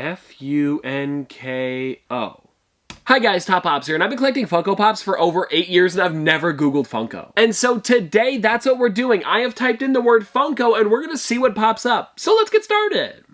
Funko. Hi guys, Top Pops here, and I've been collecting Funko Pops for over 8 years, and I've never Googled Funko. And so today, that's what we're doing. I have typed in the word Funko, and we're gonna see what pops up. So let's get started.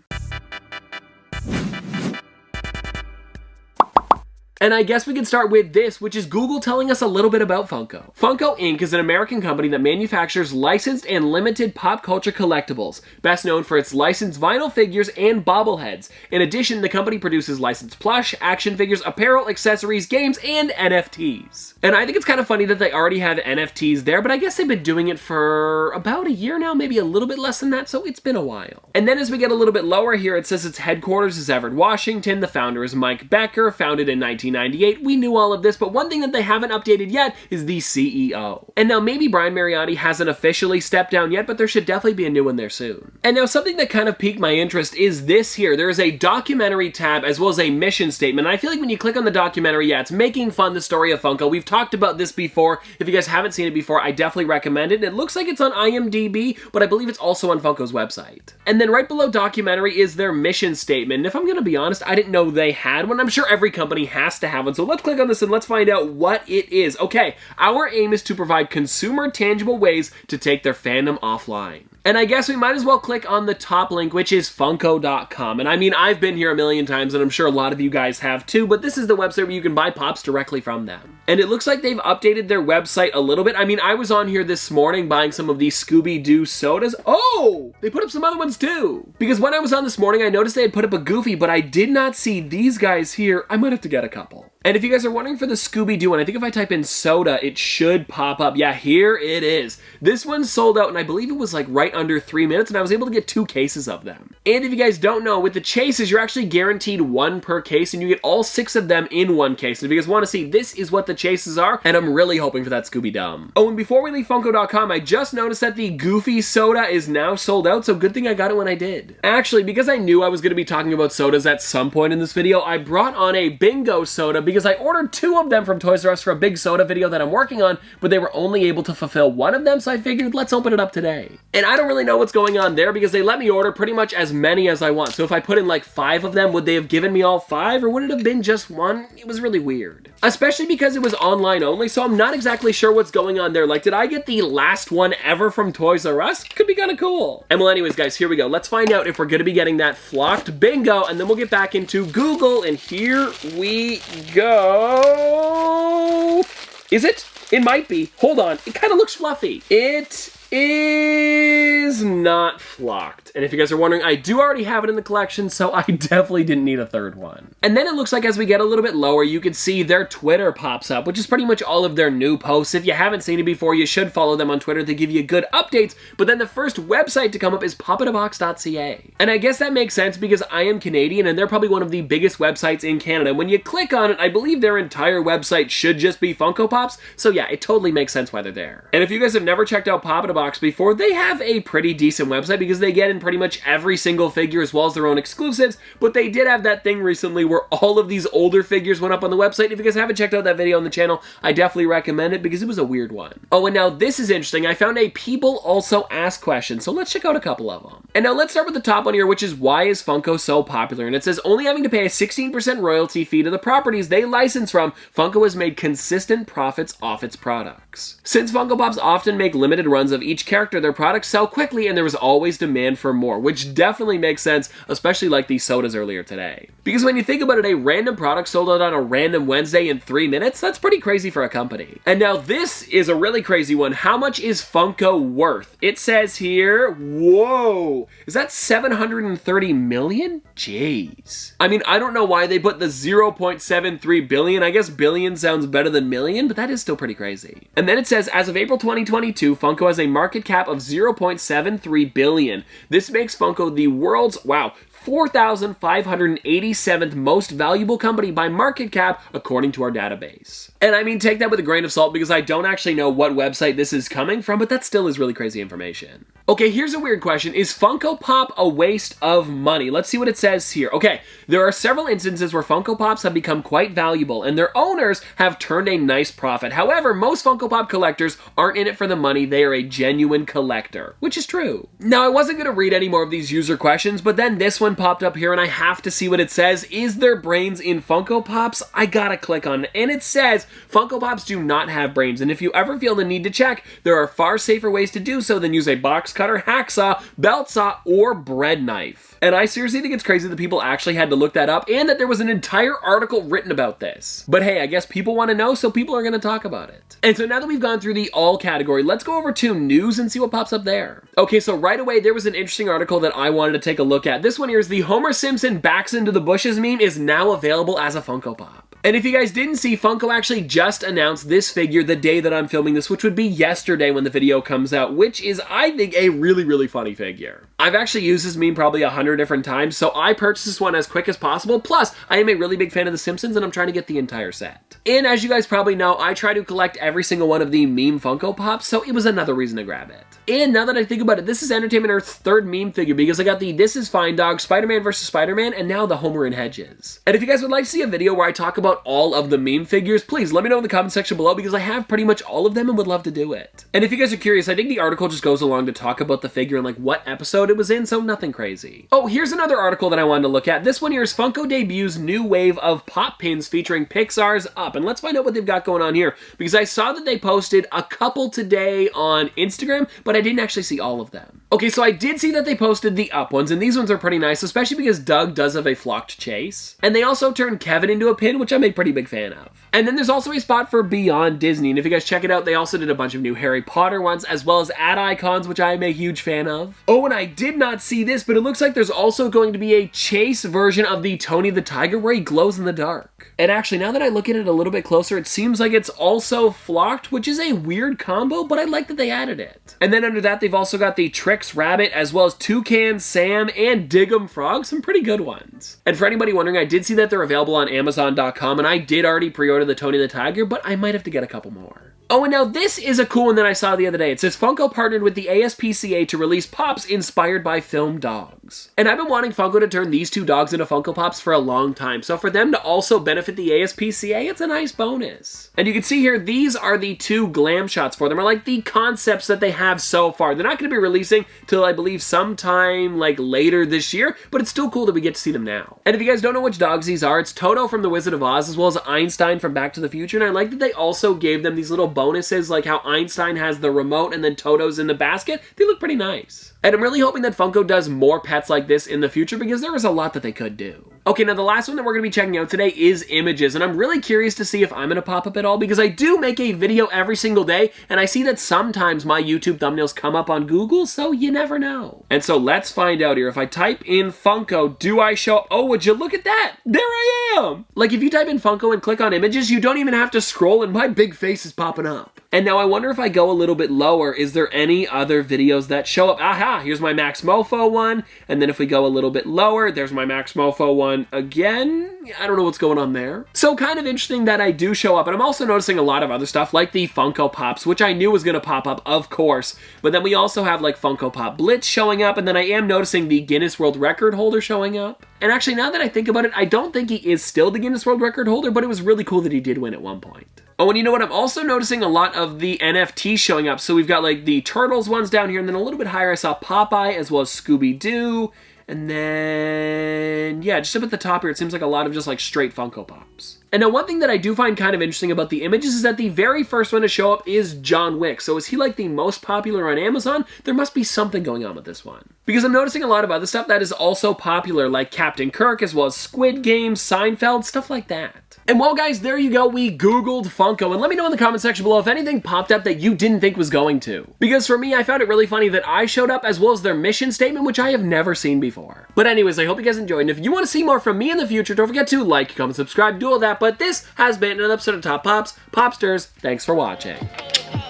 And I guess we can start with this, which is Google telling us a little bit about Funko. Funko Inc. is an American company that manufactures licensed and limited pop culture collectibles, best known for its licensed vinyl figures and bobbleheads. In addition, the company produces licensed plush, action figures, apparel, accessories, games, and NFTs. And I think it's kind of funny that they already have NFTs there, but I guess they've been doing it for about a year now, maybe a little bit less than that, so it's been a while. And then as we get a little bit lower here, it says its headquarters is Everett, Washington. The founder is Mike Becker, founded in 1998. We knew all of this, but one thing that they haven't updated yet is the CEO. And now maybe Brian Mariotti hasn't officially stepped down yet, but there should definitely be a new one there soon. And now something that kind of piqued my interest is this here. There is a documentary tab as well as a mission statement. And I feel like when you click on the documentary, yeah, it's making fun the story of Funko. We've talked about this before. If you guys haven't seen it before, I definitely recommend it. It looks like it's on IMDb, but I believe it's also on Funko's website. And then right below documentary is their mission statement. And if I'm gonna be honest, I didn't know they had one. I'm sure every company has to have one. So let's click on this and let's find out what it is. Okay, our aim is to provide consumer tangible ways to take their fandom offline. And I guess we might as well click on the top link, which is Funko.com. And I mean, I've been here a million times, and I'm sure a lot of you guys have too, but this is the website where you can buy pops directly from them. And it looks like they've updated their website a little bit. I mean, I was on here this morning buying some of these Scooby-Doo Sodas. Oh, they put up some other ones too. Because when I was on this morning, I noticed they had put up a Goofy, but I did not see these guys here. I might have to get a couple. And if you guys are wondering for the Scooby-Doo one, I think if I type in soda, it should pop up. Yeah, here it is. This one's sold out, and I believe it was like right under 3 minutes, and I was able to get 2 cases of them. And if you guys don't know, with the chases, you're actually guaranteed 1 per case, and you get all 6 of them in 1 case. And if you guys want to see, this is what the chases are, and I'm really hoping for that Scooby-Dum. Oh, and before we leave Funko.com, I just noticed that the Goofy soda is now sold out, so good thing I got it when I did. Actually, because I knew I was going to be talking about sodas at some point in this video, I brought on a bingo soda because I ordered 2 of them from Toys R Us for a big soda video that I'm working on, but they were only able to fulfill 1 of them, so I figured let's open it up today. And I don't really know what's going on there because they let me order pretty much as many as I want. So if I put in like 5 of them, would they have given me all 5 or would it have been just 1? It was really weird. Especially because it was online only, so I'm not exactly sure what's going on there. Like, did I get the last one ever from Toys R Us? Could be kind of cool. And well, anyways, guys, here we go. Let's find out if we're going to be getting that flocked bingo, and then we'll get back into Google, and here we go. Is it? It might be. Hold on. It kind of looks fluffy. It is not flocked. And if you guys are wondering, I do already have it in the collection, so I definitely didn't need a 3rd one. And then it looks like as we get a little bit lower, you can see their Twitter pops up, which is pretty much all of their new posts. If you haven't seen it before, you should follow them on Twitter. They give you good updates. But then the first website to come up is popinabox.ca. And I guess that makes sense because I am Canadian, and they're probably one of the biggest websites in Canada. When you click on it, I believe their entire website should just be Funko Pops. So yeah, it totally makes sense why they're there. And if you guys have never checked out Pop in a Box before, they have a pretty decent website because they get in pretty much every single figure as well as their own exclusives, but they did have that thing recently where all of these older figures went up on the website. If you guys haven't checked out that video on the channel, I definitely recommend it because it was a weird one. Oh, and now this is interesting. I found a people also ask question, so let's check out a couple of them. And now let's start with the top one here, which is why is Funko so popular? And it says, only having to pay a 16% royalty fee to the properties they license from, Funko has made consistent profits off its products. Since Funko Pops often make limited runs of each character, their products sell quickly and there was always demand for more, which definitely makes sense, especially like these sodas earlier today. Because when you think about it, a random product sold out on a random Wednesday in 3 minutes, that's pretty crazy for a company. And now this is a really crazy one. How much is Funko worth? It says here, whoa, is that 730 million? Jeez. I mean, I don't know why they put the 0.73 billion. I guess billion sounds better than million, but that is still pretty crazy. And then it says, as of April 2022, Funko has a market cap of 0.73 billion. This makes Funko the world's, wow, 4,587th most valuable company by market cap, according to our database. And I mean, take that with a grain of salt because I don't actually know what website this is coming from, but that still is really crazy information. Okay, here's a weird question. Is Funko Pop a waste of money? Let's see what it says here. Okay, there are several instances where Funko Pops have become quite valuable and their owners have turned a nice profit. However, most Funko Pop collectors aren't in it for the money. They are a genuine collector, which is true. Now, I wasn't going to read any more of these user questions, but then this one popped up here and I have to see what it says. Is there brains in Funko Pops? I gotta click on it. And it says Funko Pops do not have brains. And if you ever feel the need to check, there are far safer ways to do so than use a box cutter, hacksaw, belt saw, or bread knife. And I seriously think it's crazy that people actually had to look that up and that there was an entire article written about this. But hey, I guess people want to know, so people are going to talk about it. And so now that we've gone through the all category, let's go over to news and see what pops up there. Okay, so right away, there was an interesting article that I wanted to take a look at. This one here is the Homer Simpson backs into the bushes meme is now available as a Funko Pop. And if you guys didn't see, Funko actually just announced this figure the day that I'm filming this, which would be yesterday when the video comes out, which is, I think, a really, really funny figure. I've actually used this meme probably 100 different times, so I purchased this one as quick as possible. Plus, I am a really big fan of The Simpsons, and I'm trying to get the entire set. And as you guys probably know, I try to collect every single one of the meme Funko Pops, so it was another reason to grab it. And now that I think about it, this is Entertainment Earth's third meme figure because I got the This Is Fine Dog, Spider-Man vs. Spider-Man, and now the Homer and Hedges. And if you guys would like to see a video where I talk about all of the meme figures, please let me know in the comment section below because I have pretty much all of them and would love to do it. And if you guys are curious, I think the article just goes along to talk about the figure and like what episode it was in, so nothing crazy. Oh, here's another article that I wanted to look at. This one here is Funko debuts new wave of pop pins featuring Pixar's Up. And let's find out what they've got going on here because I saw that they posted a couple today on Instagram, but I didn't actually see all of them. Okay, so I did see that they posted the Up ones, and these ones are pretty nice, especially because Doug does have a flocked chase. And they also turned Kevin into a pin, which I'm a pretty big fan of. And then there's also a spot for Beyond Disney, and if you guys check it out, they also did a bunch of new Harry Potter ones, as well as ad icons, which I am a huge fan of. Oh, and I did not see this, but it looks like there's also going to be a chase version of the Tony the Tiger where he glows in the dark. And actually, now that I look at it a little bit closer, it seems like it's also flocked, which is a weird combo, but I like that they added it. And then under that, they've also got the Trix Rabbit, as well as Toucan Sam and Dig'em Frog, some pretty good ones. And for anybody wondering, I did see that they're available on Amazon.com, and I did already pre-order the Tony the Tiger, but I might have to get a couple more. Oh, and now this is a cool one that I saw the other day. It says Funko partnered with the Aspca to release Pops inspired by film dogs. And I've been wanting Funko to turn these two dogs into Funko Pops for a long time, so for them to also benefit the Aspca, it's a nice bonus. And you can see here, these are the two glam shots for them, or like the concepts that they have so far. They're not going to be releasing till I believe sometime like later this year, but it's still cool that we get to see them now. And if you guys don't know which dogs these are, it's Toto from The Wizard of Oz, as well as Einstein from Back to the Future, and I like that they also gave them these little bonuses, like how Einstein has the remote and then Toto's in the basket. They look pretty nice. And I'm really hoping that Funko does more pets like this in the future because there is a lot that they could do. Okay, now the last one that we're going to be checking out today is images, and I'm really curious to see if I'm going to pop up at all because I do make a video every single day, and I see that sometimes my YouTube thumbnails come up on Google, so you never know. And so let's find out here. If I type in Funko, do I show up? Oh, would you look at that? There I am! Like if you type in Funko and click on images, you don't even have to scroll and my big face is popping up. And now I wonder if I go a little bit lower, is there any other videos that show up? Aha, here's my Max Mofo one. And then if we go a little bit lower, there's my Max Mofo one again. I don't know what's going on there. So kind of interesting that I do show up. And I'm also noticing a lot of other stuff like the Funko Pops, which I knew was going to pop up, of course. But then we also have like Funko Pop Blitz showing up. And then I am noticing the Guinness World Record holder showing up. And actually, now that I think about it, I don't think he is still the Guinness World Record holder, but it was really cool that he did win at one point. Oh, and you know what? I'm also noticing a lot of the NFTs showing up. So we've got like the Turtles ones down here, and then a little bit higher I saw Popeye as well as Scooby-Doo. And then, yeah, just up at the top here, it seems like a lot of just like straight Funko Pops. And now one thing that I do find kind of interesting about the images is that the very first one to show up is John Wick. So is he like the most popular on Amazon? There must be something going on with this one. Because I'm noticing a lot of other stuff that is also popular, like Captain Kirk, as well as Squid Game, Seinfeld, stuff like that. And well guys, there you go, we Googled Funko, and let me know in the comment section below if anything popped up that you didn't think was going to. Because for me, I found it really funny that I showed up as well as their mission statement, which I have never seen before. But anyways, I hope you guys enjoyed, and if you want to see more from me in the future, don't forget to like, comment, subscribe, do all that, but this has been another episode of Top Pops, Popsters, thanks for watching.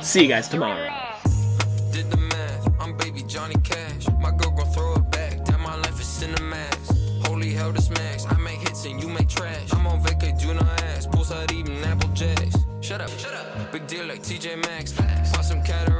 See you guys tomorrow. Did the math, I'm baby Johnny Cash, my girl gon' throw it back, that my life is cinemax, holy hell this max, I make hits and you make trash, I'm on vacay, do not ask, poolside eating Apple Jacks, shut up, big deal like TJ Maxx, pop some Catharines.